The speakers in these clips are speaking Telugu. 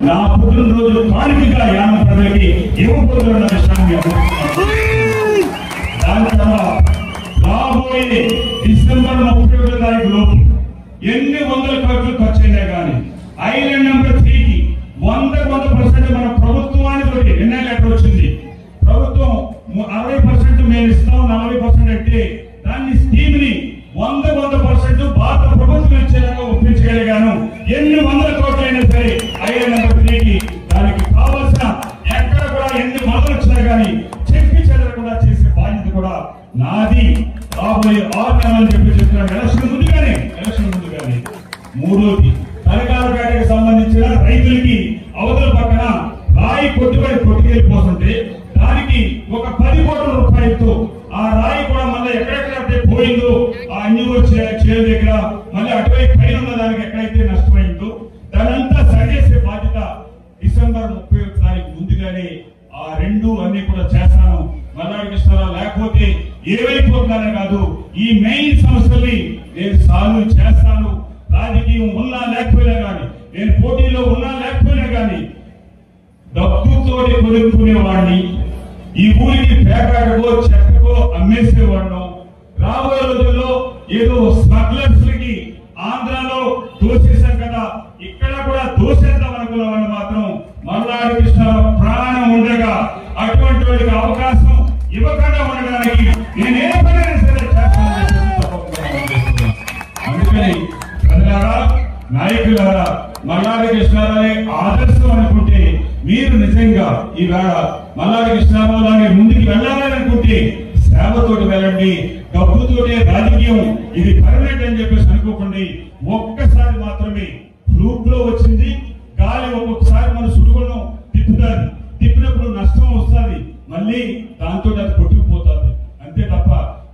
నా పుట్టినరోజు కానుకగా యాన ప్రజలకి ఇవ్వబోతున్న విషయాన్ని దాని తర్వాత రాబోయే డిసెంబర్ 31 తారీఖు లోపు ఎన్ని వందల కోట్లు ఖర్చు అయినా కానీ ఐలాండ్ నెంబర్ 3 కి 100% మన ప్రభుత్వానికి ఎన్ఐ లెటర్ వచ్చింది. ప్రభుత్వం 60% మేము ఇస్తాం, 40% అంటే దాన్ని స్కీమ్ ని 100% భారత ప్రభుత్వం ఇచ్చేలాగా ఒప్పించగలిగాను. ఎన్ని వందల కోట్లైనా సరే ఐలాండ్ నెంబర్ 3 కి దానికి కావాల్సిన ఎక్కడ కూడా ఎన్ని మొదలు వచ్చినా కానీ చెప్పి చెదరకుండా చేసే బాధ్యత కూడా నాది. రాబోయే 6 నెలలని చెప్తున్నాను. ఎలక్షన్ ముందుగానే మూడోది తలకాలపేటకు సంబంధించిన రైతులకి అవతల పక్కన రాయి కొట్టుకెళ్ళిపోతుంటే దానికి ఒక 10 కోట్ల రూపాయలతో ఆ రాయి కూడా మళ్ళీ ఎక్కడెక్కడైతే పోయిందో ఆ అన్యూరు చేరు దగ్గర మళ్ళీ అటువైపు పైన ఉన్న దానికి ఎక్కడైతే నష్టమైందో దానంతా సరిచేసే బాధ్యత డిసెంబర్ 31 తారీఖు ముందుగానే ఆ రెండు అన్ని కూడా చేస్తాను. మల్లాడి కృష్ణారావు లేకపోతే ఏమైపోతున్నారని కాదు, ఈ మెయిన్ సమస్యల్ని నేను సాల్వ్ చేస్తాను. రాజకీయం ఉన్నా లేకపోయినా కానీ, నేను పోటీలో ఉన్నా లేకపోయినా కానీ డబ్బుతోటి కొనుక్కునేవాడిని, ఈ ఊరికి పేకాటకో చెక్కకో అమ్మేసేవాడిను. రాబోయే రోజుల్లో ఏదో స్మగ్లర్స్ కి ఆంధ్రాలో దోషేశాం కదా, ఇక్కడ కూడా దోషేద్దాం అనుకున్నామని మాత్రం మల్లాడి కృష్ణారావు ప్రాణం ఉండగా అటువంటి వాడికి అవకాశం ఇవ్వకుండా ఉండడానికి నేనే పనైనా సరే చేస్తానని. అందుకని ప్రజలారా, నాయకులారా, మల్లాడి కృష్ణారావు ఆదర్శం అనుకుంటే మీరు నిజంగా ఈవేళ మల్లాడి కృష్ణారావు లాగే ముందుకు వెళ్ళాలని అనుకుంటే సేవతోటి వెళ్ళండి. డబ్బుతోటే రాజకీయం ఇది పర్మనెంట్ అని చెప్పేసి అనుకోకండి. ఒక్కసారి మాత్రమే ఫ్లూక్ లో వచ్చింది గాలి, ఒక్కొక్కసారి మన సుడుగుణం తిప్పుతుంది, తిప్పినప్పుడు నష్టం వస్తుంది, మళ్ళీ దాంతో అది కొట్టుకుపోతుంది. అంతే తప్ప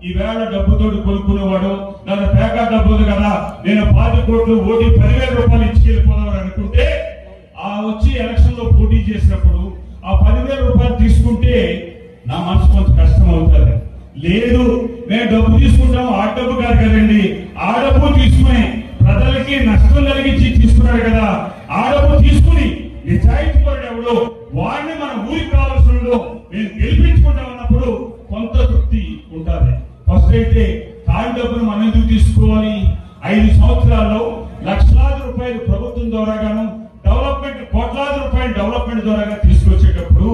ఈవేళ డబ్బుతోటి కొనుక్కునేవాడు నన్ను పేకా డబ్బులు కదా నేను 10 కోట్లు ఓటి 10,000 రూపాయలు ఇచ్చుకెళ్ళిపోదామని అనుకుంటే ఆ వచ్చి ఎలక్షన్ లో పోటీ చేసినప్పుడు ఆ 10,000 రూపాయలు తీసుకుంటే నా మనసు కొంచెం కష్టం అవుతుంది. లేదు మేము డబ్బు తీసుకుంటాం, ఆ డబ్బు కాదు కదండి, ఆ డబ్బు తీసుకుని ప్రజలకి నష్టం కలిగించి తీసుకున్నాడు కదా, ఆ డబ్బు తీసుకుని నిజాయితీ పరుడు ఎవడో వాడిని మన ఊరికి కావాల్సిన మేము గెలిపించుకుంటామన్నప్పుడు కొంత తృప్తి ఉంటుంది. ఫస్ట్ అయితే కాని డబ్బును మనం ఎందుకు తీసుకోవాలి? 5 సంవత్సరాల్లో లక్షలాది రూపాయలు ప్రభుత్వం ద్వారాగాను డెవలప్మెంట్, కోట్లాది రూపాయలు డెవలప్మెంట్ ద్వారా తీసుకొచ్చేటప్పుడు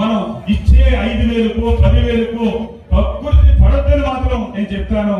మనం ఇచ్చే 5,000కో 10,000కో ప్రకృతి పడద్దని మాత్రం నేను చెప్తాను.